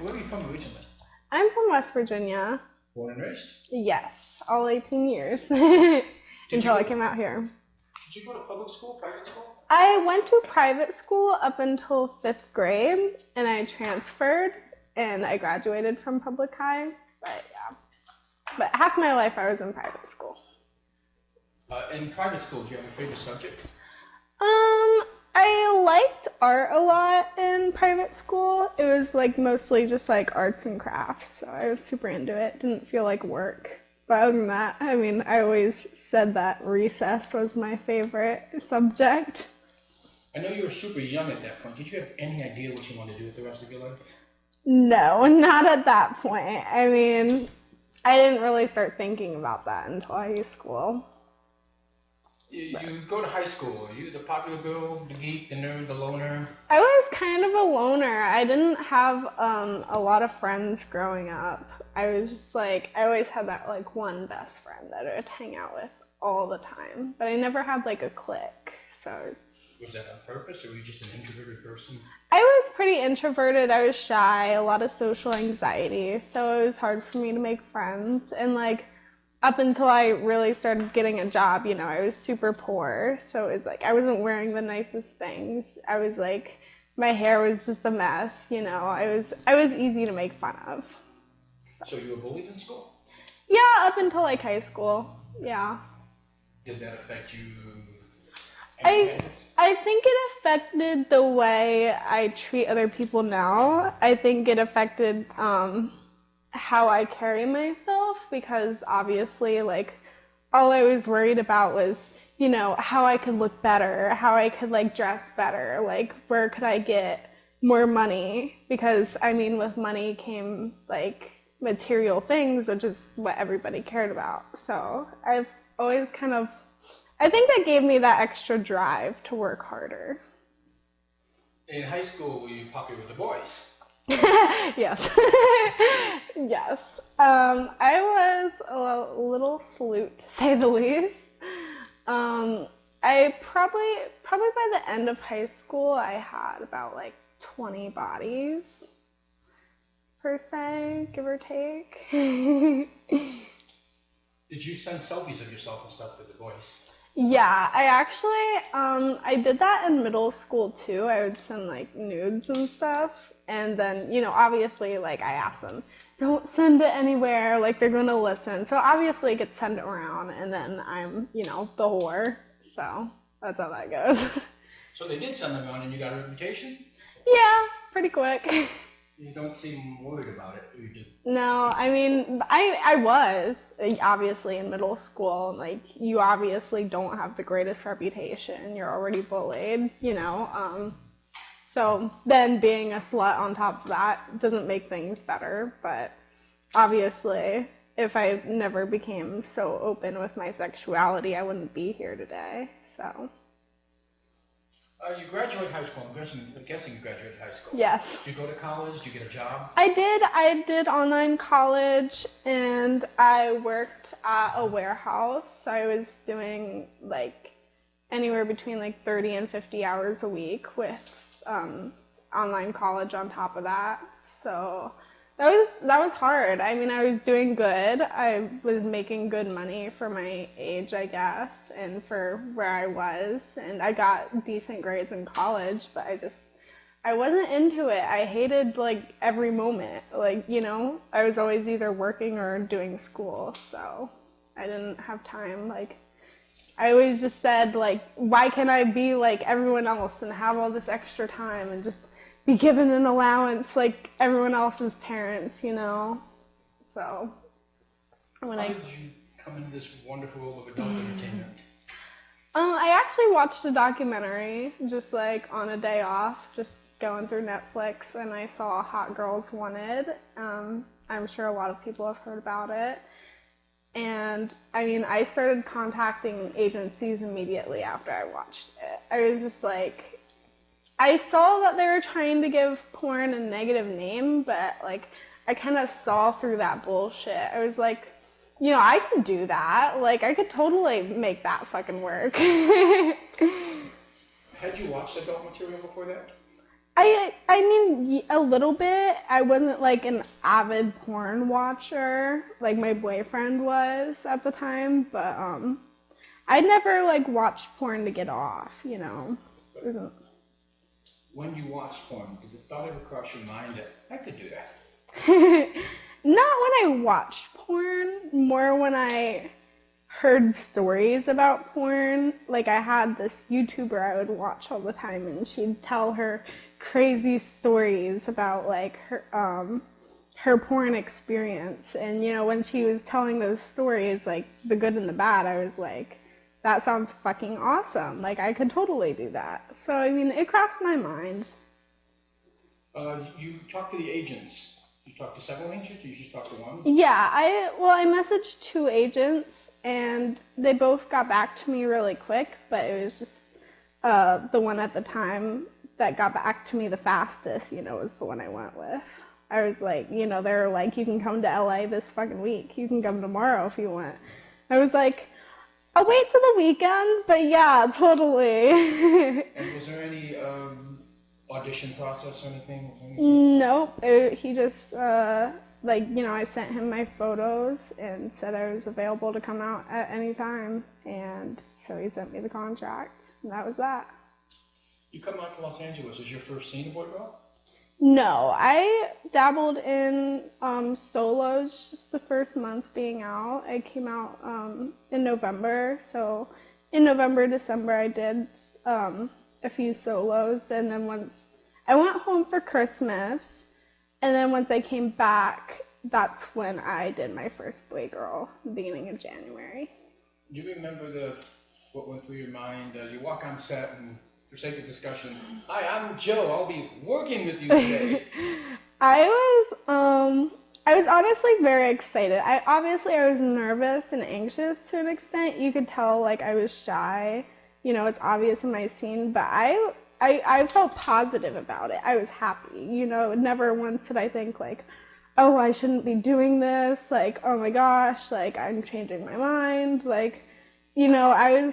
Where are you from originally? I'm from West Virginia. Born and raised? Yes, all 18 years until I came out here. Did you go to public school, private school? I went to private school up until 5th grade, and I transferred, and I graduated from public high. But yeah, but half my life I was in private school. In private school, do you have a favorite subject? I liked art a lot in private school. It was like mostly just like arts and crafts, so I was super into it. Didn't feel like work. But other than that, I mean, I always said that recess was my favorite subject. I know you were super young at that point. Did you have any idea what you wanted to do with the rest of your life? No, not at that point. I mean, I didn't really start thinking about that until high school. You go to high school. Are you the popular girl, the geek, the nerd, the loner? I was kind of a loner. I didn't have a lot of friends growing up. I was just like, I always had that like one best friend that I would hang out with all the time. But I never had like a clique, so. Was that on purpose, or were you just an introverted person? I was pretty introverted. I was shy, a lot of social anxiety, so it was hard for me to make friends. And like, up until I really started getting a job, you know, I was super poor, so it was like I wasn't wearing the nicest things. I was like, my hair was just a mess, you know. I was easy to make fun of. So you were bullied in school? Yeah, up until like high school. Yeah. Did that affect you? I think it affected the way I treat other people now. I think it affected how I carry myself, because obviously like all I was worried about was, you know, how I could look better, how I could like dress better, like where could I get more money, because I mean with money came like material things, which is what everybody cared about. So I've always kind of, I think that gave me that extra drive to work harder. In high school, were you popular with the boys? Yes. Yes. I was a little salute, to say the least. I probably by the end of high school, I had about like 20 bodies, per se, give or take. Did you send selfies of yourself and stuff to the boys? Yeah, I actually, I did that in middle school too. I would send like nudes and stuff. And then, you know, obviously like I asked them, don't send it anywhere, like they're gonna listen. So obviously it gets sent around, and then I'm, you know, the whore. So that's how that goes. So they did send them around and you got a reputation? Yeah, pretty quick. You don't seem worried about it, you do. No, I mean, I was, obviously, in middle school. Like, you obviously don't have the greatest reputation. You're already bullied, you know. So then being a slut on top of that doesn't make things better. But obviously, if I never became so open with my sexuality, I wouldn't be here today, so. You graduated high school. I'm guessing you graduated high school. Yes. Did you go to college? Did you get a job? I did online college, and I worked at a warehouse. So I was doing like anywhere between like 30 and 50 hours a week with online college on top of that. So that was hard. I mean, I was doing good. I was making good money for my age, I guess, and for where I was. And I got decent grades in college, but I wasn't into it. I hated like every moment. Like, you know, I was always either working or doing school. So I didn't have time. Like, I always just said, like, why can't I be like everyone else and have all this extra time and just be given an allowance like everyone else's parents, you know? So, How did you come into this wonderful world of adult entertainment? I actually watched a documentary just like on a day off, just going through Netflix, and I saw Hot Girls Wanted. I'm sure a lot of people have heard about it. And I mean, I started contacting agencies immediately after I watched it. I was just like, I saw that they were trying to give porn a negative name, but like I kind of saw through that bullshit. I was like, you know, I could do that. Like, I could totally make that fucking work. Had you watched adult material before that? I mean, a little bit. I wasn't like an avid porn watcher like my boyfriend was at the time, but I never like watched porn to get off, you know. It wasn't... When you watch porn, did the thought ever cross your mind that I could do that? Not when I watched porn, more when I heard stories about porn. Like I had this YouTuber I would watch all the time, and she'd tell her crazy stories about like her porn experience. And you know, when she was telling those stories, like the good and the bad, I was like, that sounds fucking awesome. Like I could totally do that. So I mean, it crossed my mind. You talked to the agents. You talked to several agents, or you just talked to one? Yeah, I messaged 2 agents, and they both got back to me really quick, but it was just the one at the time that got back to me the fastest, you know, was the one I went with. I was like, you know, they were like, you can come to LA this fucking week. You can come tomorrow if you want. I was like, I'll wait till the weekend, but yeah, totally. And was there any audition process or anything? Nope. He just, like, you know, I sent him my photos and said I was available to come out at any time. And so he sent me the contract, and that was that. You come out to Los Angeles. Is your first scene a boy girl? No, I dabbled in solos just the first month being out. I came out in November, so in November, December I did a few solos, and then once I went home for Christmas, and then once I came back, that's when I did my first boy girl, the beginning of January. Do you remember what went through your mind? You walk on set and, for sake of discussion, hi, I'm Joe. I'll be working with you today. I was honestly very excited. I was nervous and anxious to an extent. You could tell like I was shy. You know, it's obvious in my scene, but I felt positive about it. I was happy. You know, never once did I think like, oh, I shouldn't be doing this. Like, oh my gosh, like I'm changing my mind. Like, you know, I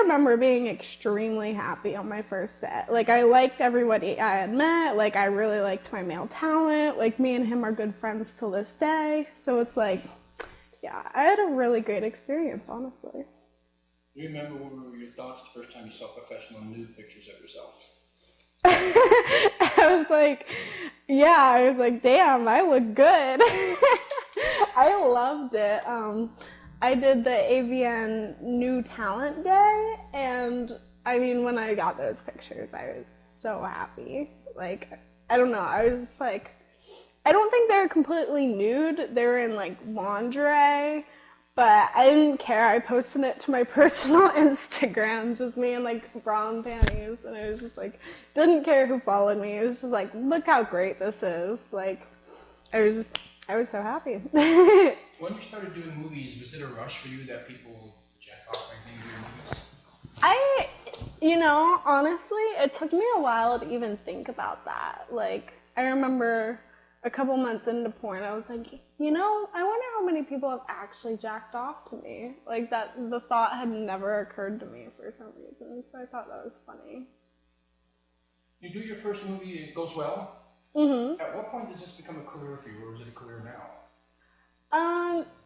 remember being extremely happy on my first set. Like, I liked everybody I had met. Like, I really liked my male talent. Like, me and him are good friends till this day. So it's like, yeah, I had a really great experience, honestly. Do you remember what were your thoughts the first time you saw professional nude pictures of yourself? I was like, damn, I look good. I loved it. I did the AVN New Talent Day, and I mean, when I got those pictures, I was so happy. Like, I don't know, I was just like, I don't think they were completely nude. They were in like lingerie, but I didn't care. I posted it to my personal Instagram, just me in like bra and panties, and it was just like, didn't care who followed me. It was just like, look how great this is. Like, I was so happy. When you started doing movies, was it a rush for you that people jack off anything doing movies? You know, honestly, it took me a while to even think about that. Like, I remember a couple months into porn, I was like, you know, I wonder how many people have actually jacked off to me. Like, the thought had never occurred to me for some reason, so I thought that was funny. You do your first movie, it goes well. Mm-hmm. At what point does this become a career for you, or is it a career now?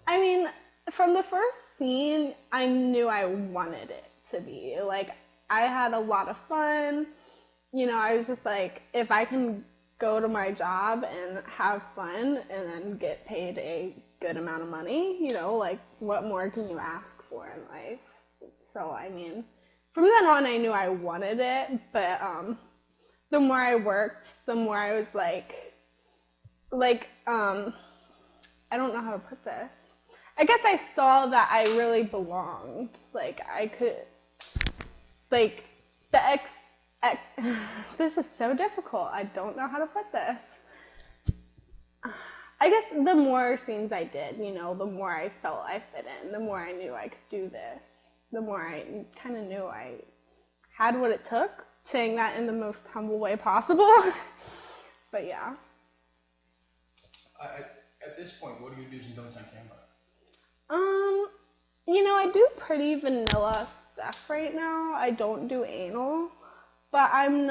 I mean, from the first scene, I knew I wanted it to be. Like, I had a lot of fun. You know, I was just like, if I can go to my job and have fun and then get paid a good amount of money, you know, like, what more can you ask for in life? So, I mean, from then on, I knew I wanted it, but, the more I worked, the more I was like, I don't know how to put this. I guess I saw that I really belonged. Like, I could, like, this is so difficult. I don't know how to put this. I guess the more scenes I did, you know, the more I felt I fit in, the more I knew I could do this, the more I kind of knew I had what it took, saying that in the most humble way possible. But yeah. At this point, what are your do's and don'ts on camera? You know, I do pretty vanilla stuff right now. I don't do anal. but I'm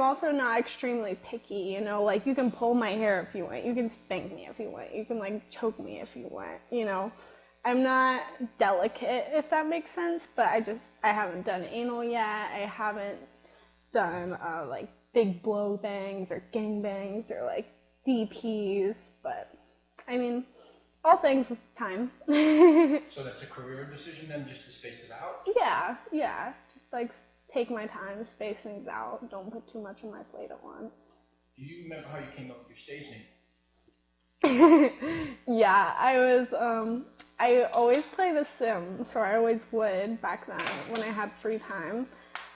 also not extremely picky, you know, like you can pull my hair if you want, you can spank me if you want, you can like choke me if you want, you know. I'm not delicate, if that makes sense, but I haven't done anal yet. I haven't done like big blow bangs or gang bangs or like DPs, but I mean, all things with time. So that's a career decision then, just to space it out? Yeah, just like take my time, space things out, don't put too much on my plate at once. Do you remember how you came up with your stage name? Yeah, I always play The Sims, so I always would back then when I had free time.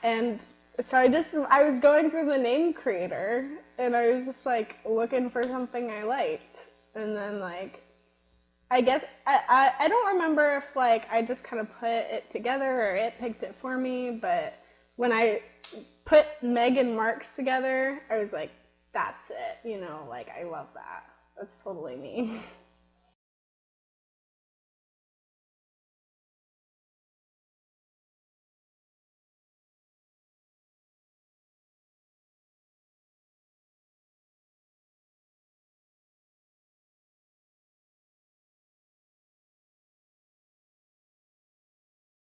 And so I was going through the name creator, and I was just like looking for something I liked. And then like, I guess, I don't remember if like I just kind of put it together or it picked it for me, but when I put Megan Marx together, I was like, that's it, you know, like I love that. That's totally me.